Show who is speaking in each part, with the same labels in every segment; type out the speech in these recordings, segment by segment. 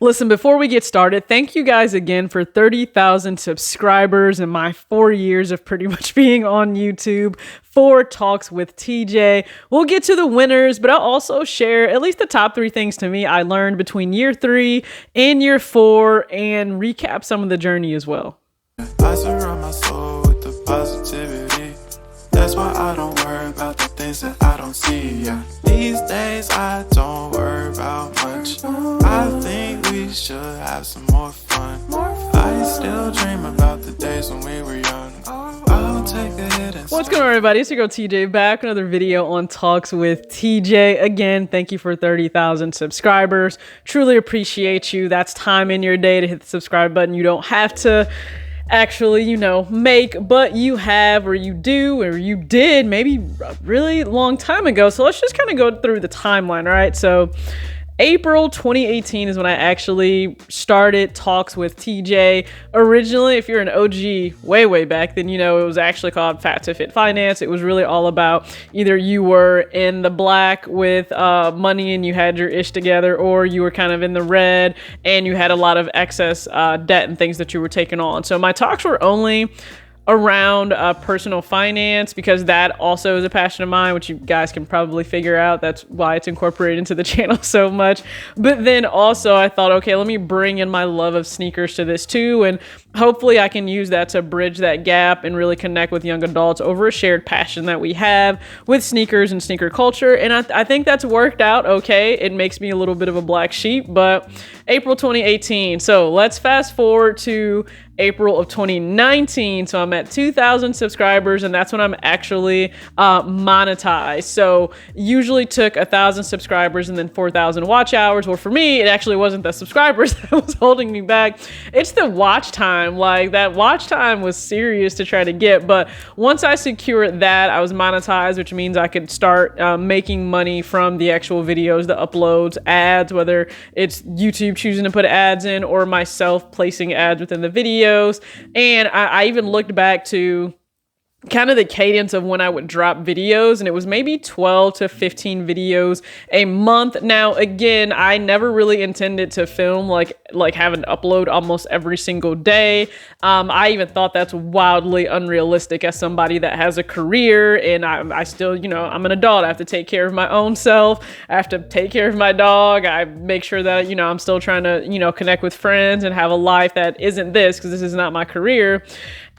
Speaker 1: Listen, before we get started, thank you guys again for 30,000 subscribers and my 4 years of pretty much being on YouTube for Talks with TJ. We'll get to the winners, but I'll also share at least the top 3 things to me I learned between year 3 and year 4 and recap some of the journey as well.
Speaker 2: I surround my soul with the positivity. That's why I don't worry about the things that I don't see. Yeah. These days I don't worry about much. I think we should have some more fun. I still dream about the days when we were young. I'll take a hit and
Speaker 1: What's going on, everybody? It's your girl TJ back. Another video on Talks with TJ. Again, thank you for 30,000 subscribers. Truly appreciate you. That's time in your day to hit the subscribe button. You don't have to actually, make, but you have, or you do, or you did maybe a really long time ago. So let's just kind of go through the timeline, all right? So April 2018 is when I actually started Talks with TJ. Originally, if you're an OG way back, then it was actually called Fat to Fit Finance. It was really all about either you were in the black with money and you had your ish together, or you were kind of in the red and you had a lot of excess debt and things that you were taking on. So my talks were only around personal finance, because that also is a passion of mine, which you guys can probably figure out. That's why it's incorporated into the channel so much. But then also I thought, okay, let me bring in my love of sneakers to this too, and hopefully I can use that to bridge that gap and really connect with young adults over a shared passion that we have with sneakers and sneaker culture. And I think that's worked out okay. It makes me a little bit of a black sheep, but April 2018. So let's fast forward to April of 2019. So I'm at 2,000 subscribers, and that's when I'm actually monetized. So usually took 1,000 subscribers and then 4,000 watch hours. Well, for me, it actually wasn't the subscribers that was holding me back. It's the watch time. Like, that watch time was serious to try to get. But once I secured that, I was monetized, which means I could start making money from the actual videos, the uploads, ads, whether it's YouTube choosing to put ads in or myself placing ads within the video. And I even looked back to kind of the cadence of when I would drop videos, and it was maybe 12 to 15 videos a month. Now, again, I never really intended to film like having to upload almost every single day. I even thought that's wildly unrealistic as somebody that has a career, and I still, I'm an adult. I have to take care of my own self. I have to take care of my dog. I make sure that, I'm still trying to, connect with friends and have a life that isn't this, because this is not my career.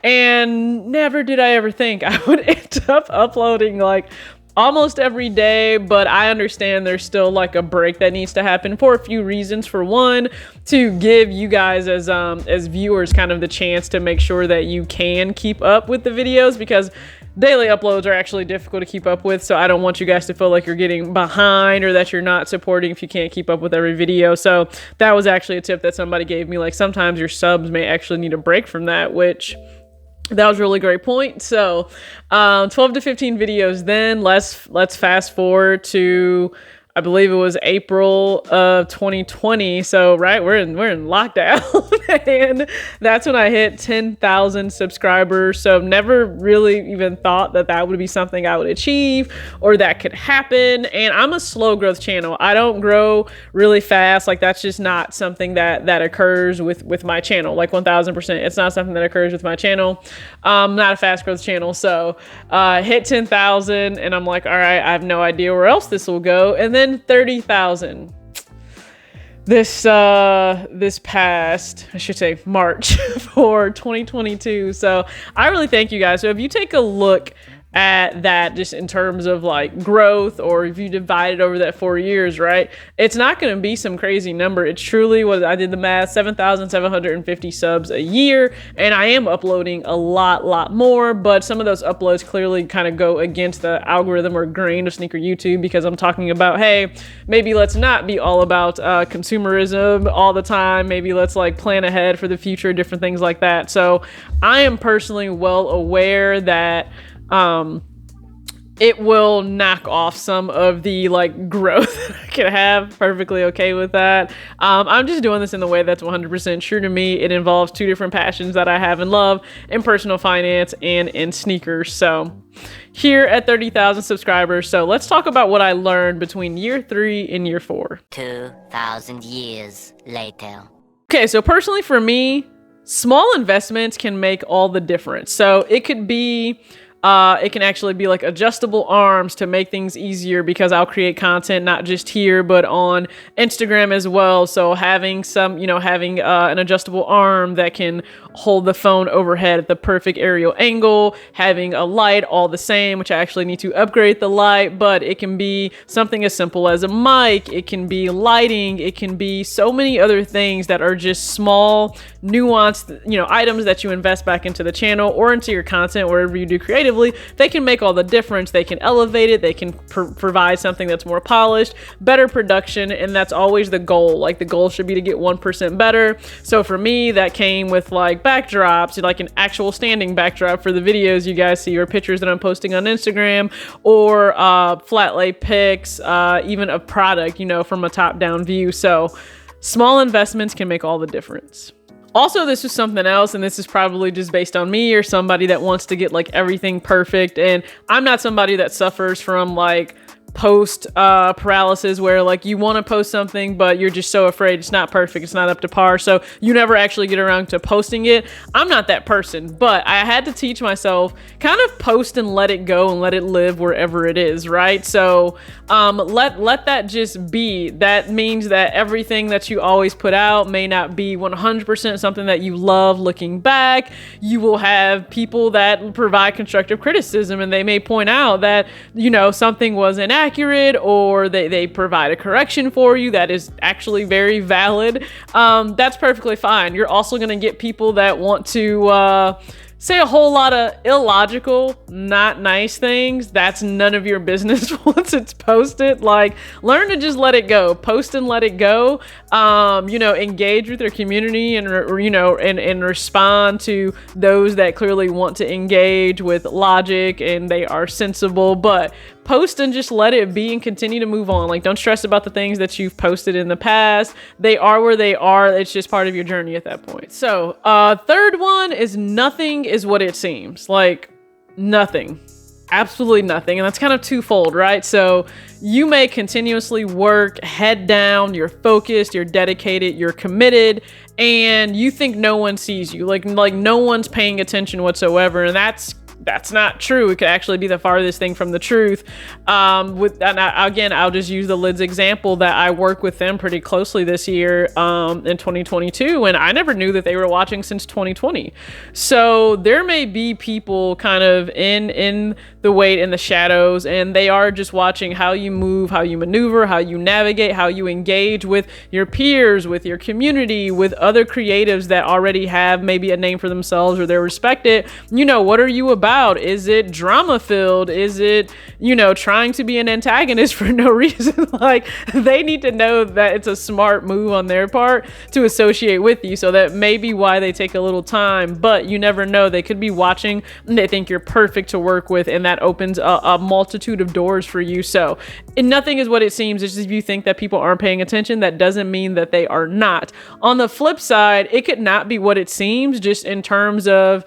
Speaker 1: And never did I ever think I would end up uploading like almost every day. But I understand there's still like a break that needs to happen for a few reasons. For one, to give you guys as viewers kind of the chance to make sure that you can keep up with the videos, because daily uploads are actually difficult to keep up with. So I don't want you guys to feel like you're getting behind or that you're not supporting if you can't keep up with every video. So that was actually a tip that somebody gave me. Like, sometimes your subs may actually need a break from that, which that was a really great point. So 12 to 15 videos. Then let's fast forward to, I believe it was April of 2020. So we're in lockdown, and that's when I hit 10,000 subscribers. So never really even thought that would be something I would achieve or that could happen. And I'm a slow growth channel. I don't grow really fast. Like, that's just not something that occurs with my channel. Like, 1,000%, it's not something that occurs with my channel. Not a fast growth channel. So hit 10,000, and I'm like, all right, I have no idea where else this will go. And then 30,000 this past, I should say, March for 2022. So I really thank you guys. So if you take a look at that just in terms of like growth, or if you divide it over that 4 years, right, it's not going to be some crazy number. It's truly, what I did the math, 7,750 subs a year, and I am uploading a lot more, but some of those uploads clearly kind of go against the algorithm or grain of sneaker YouTube, because I'm talking about, hey, maybe let's not be all about consumerism all the time. Maybe let's like plan ahead for the future, different things like that. So I am personally well aware that it will knock off some of the like growth that I can have. Perfectly okay with that. I'm just doing this in the way that's 100% true to me. It involves two different passions that I have and love in personal finance and in sneakers. So here at 30,000 subscribers. So let's talk about what I learned between year 3 and year 4.
Speaker 3: 2,000 years later.
Speaker 1: Okay, so personally for me, small investments can make all the difference. So it could be it can actually be like adjustable arms to make things easier, because I'll create content not just here but on Instagram as well. So having some, having an adjustable arm that can hold the phone overhead at the perfect aerial angle, having a light all the same, which I actually need to upgrade the light, but it can be something as simple as a mic, it can be lighting, it can be so many other things that are just small, nuanced, items that you invest back into the channel or into your content, wherever you do creatively. They can make all the difference. They can elevate it. They can provide something that's more polished, better production, and that's always the goal. Like the goal should be to get 1% better. So for me, that came with like backdrops, like an actual standing backdrop for the videos you guys see or pictures that I'm posting on Instagram, or flat lay pics, even a product, from a top-down view. So small investments can make all the difference. Also, this is something else, and this is probably just based on me or somebody that wants to get like everything perfect. And I'm not somebody that suffers from like post paralysis, where like you want to post something but you're just so afraid it's not perfect, it's not up to par, so you never actually get around to posting it. I'm not that person, but I had to teach myself kind of post and let it go and let it live wherever it is, right? So let that just be. That means that everything that you always put out may not be 100% something that you love looking back. You will have people that provide constructive criticism, and they may point out that something was inaccurate, or they provide a correction for you that is actually very valid. That's perfectly fine. You're also going to get people that want to say a whole lot of illogical, not nice things. That's none of your business once it's posted. Like, learn to just let it go. Post and let it go. Engage with your community and respond to those that clearly want to engage with logic and they are sensible. But post and just let it be and continue to move on. Like, don't stress about the things that you've posted in the past. They are where they are. It's just part of your journey at that point. So, third one is nothing is what it seems. Like, nothing. Absolutely nothing. And that's kind of twofold, right? So you may continuously work head down, you're focused, you're dedicated, you're committed, and you think no one sees you. Like no one's paying attention whatsoever. And that's not true. It could actually be the farthest thing from the truth. I'll just use the Lids example that I work with them pretty closely this year in 2022, and I never knew that they were watching since 2020. So there may be people kind of in the weight in the shadows, and they are just watching how you move, how you maneuver, how you navigate, how you engage with your peers, with your community, with other creatives that already have maybe a name for themselves or they're respected. What are you about? Is it drama filled? Is it, trying to be an antagonist for no reason? Like, they need to know that it's a smart move on their part to associate with you. So that may be why they take a little time, but you never know. They could be watching and they think you're perfect to work with, and that opens a multitude of doors for you. So nothing is what it seems. It's just, if you think that people aren't paying attention, that doesn't mean that they are not. On the flip side, it could not be what it seems, just in terms of,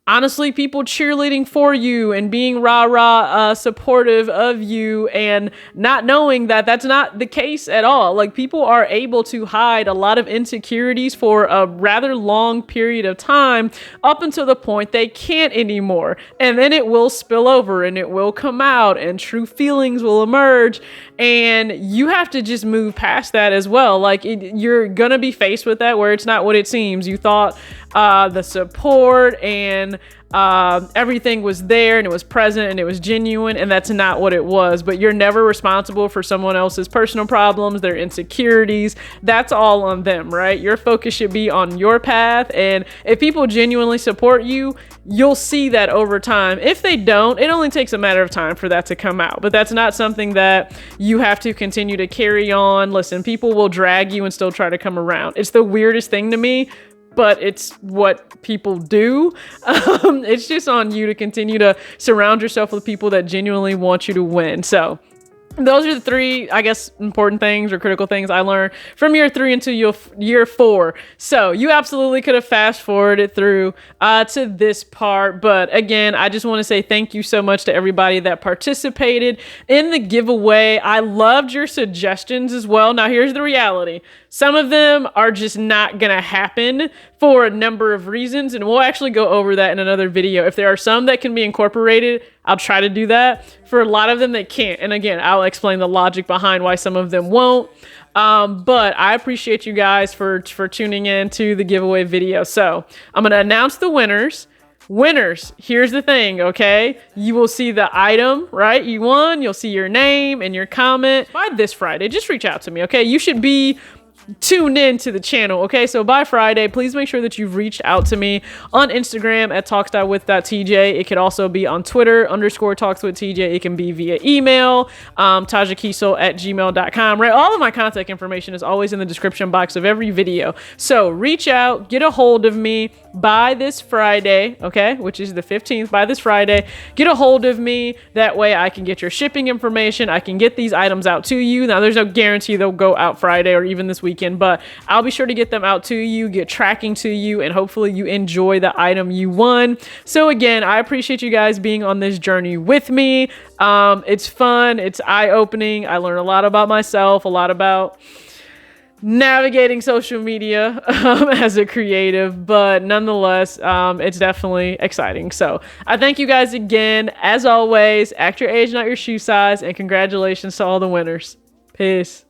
Speaker 1: honestly, people cheerleading for you and being rah-rah supportive of you, and not knowing that that's not the case at all. Like, people are able to hide a lot of insecurities for a rather long period of time, up until the point they can't anymore. And then it will spill over and it will come out and true feelings will emerge. And you have to just move past that as well. Like, you're going to be faced with that where it's not what it seems. You thought the support and everything was there and it was present and it was genuine, and that's not what it was. But you're never responsible for someone else's personal problems, their insecurities. That's all on them, right? Your focus should be on your path, and if people genuinely support you, you'll see that over time. If they don't, it only takes a matter of time for that to come out, but that's not something that you have to continue to carry on. Listen, people will drag you and still try to come around. It's the weirdest thing to me. but it's what people do. It's just on you to continue to surround yourself with people that genuinely want you to win. So those are the three, I guess, important things or critical things I learned from year 3 into year 4. So you absolutely could have fast forwarded through to this part. But again, I just want to say thank you so much to everybody that participated in the giveaway. I loved your suggestions as well. Now, here's the reality. Some of them are just not going to happen for a number of reasons, and we'll actually go over that in another video. If there are some that can be incorporated, I'll try to do that. For a lot of them, they can't. And again, I'll explain the logic behind why some of them won't. But I appreciate you guys for tuning in to the giveaway video. So I'm going to announce the winners. Winners, here's the thing, okay? You will see the item, right? You won. You'll see your name and your comment. By this Friday, just reach out to me, okay? You should be tuned in to the channel, okay? So by Friday, please make sure that you've reached out to me on Instagram at talks.with.tj. It could also be on Twitter _talkswithtj. It can be via email, tajakeasal@gmail.com, right? All of my contact information is always in the description box of every video. So reach out, get a hold of me by this Friday, okay? Which is the 15th. By this Friday, get a hold of me. That way I can get your shipping information. I can get these items out to you. Now, there's no guarantee they'll go out Friday or even this weekend, but I'll be sure to get them out to you, get tracking to you, and hopefully you enjoy the item you won. So again, I appreciate you guys being on this journey with me. It's fun. It's eye-opening. I learn a lot about myself, a lot about navigating social media as a creative, but nonetheless, it's definitely exciting. So I thank you guys again. As always, act your age, not your shoe size, and congratulations to all the winners. Peace.